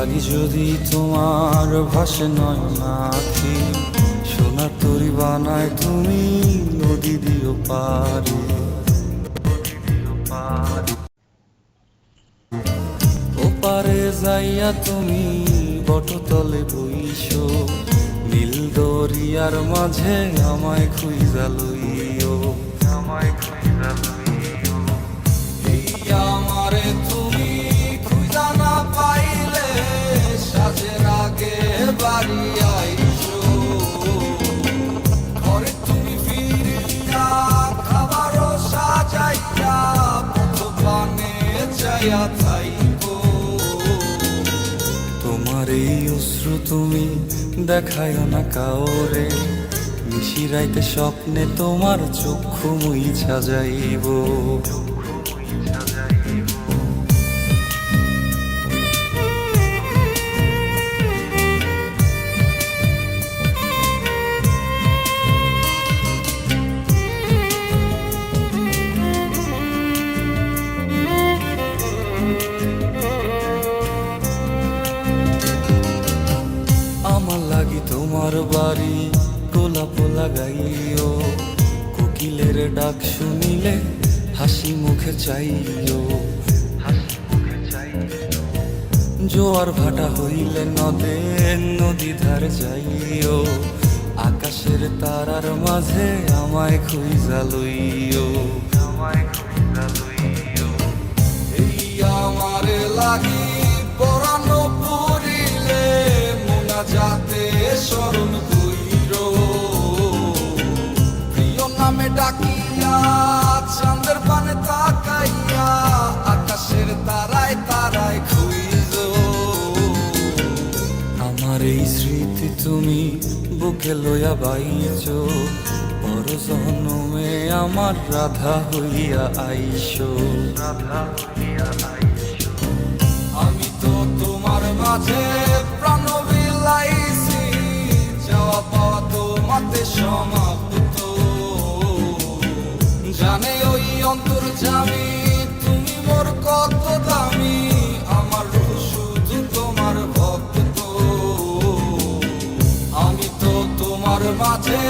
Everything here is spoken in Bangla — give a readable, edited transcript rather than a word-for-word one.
লাগি যদি তোমার ভাসে নয়ন আঁখি, সোনার তরি বানায় তুমি নদী দিও পারি। ওপারে যাইয়া তুমি বটতলে বইসো, নীল দরিয়ার মাঝে আমায় খুঁজা লইও, আমায় খুঁজা লইও। এই আমারে তুমি খুঁজা না পাইলে সাজের আগে বাড়ি আইসো, ঘরে তুমি ফিরিয়া খাবারও সাজাইয়া পথপানে চাইয়া থাইকো। তোমার এই অশ্রু তুমি দেখায় না কাউরে, নিশিরাইতে স্বপ্নে তোমার চক্ষু মুইছা যাইব। আমার লাগি তোমার বাড়ি গোলাপ লাগাইও, কোকিলের ডাক শুনিলে হাসি মুখে চাইও, হাসি মুখে চাইও। জোয়ার ভাটা হইলে নদে নদী ধার যাইও, আকাশের তারার মাঝে আমায় খুঁজা লইও, আমায় খুঁজা লইও। এই আমারে লাগি পরানো পড়িলে যাতে স্মরণ কইরো, প্রিয় নামে ডাকিয়া চাঁদের পানে তাকাইয়া আকাশের তারায় তারায় খুঁজো। আমার এই স্মৃতি তুমি বুকে লইয়া বাইছো, পর জন্মে আমার রাধা হইয়া আইসো, রাধা হইয়া আইসো। আমি তো তোমার মাঝে প্রাণ বিলাইছি, যাওয়া পাওয়া তোমাতে সমাপ্ত। জানে ওই অন্তর্যামী তুমি মোর কত দামি, আমার রূহ শুধু তোমার ভক্ত। আমি তো তোমার মাঝে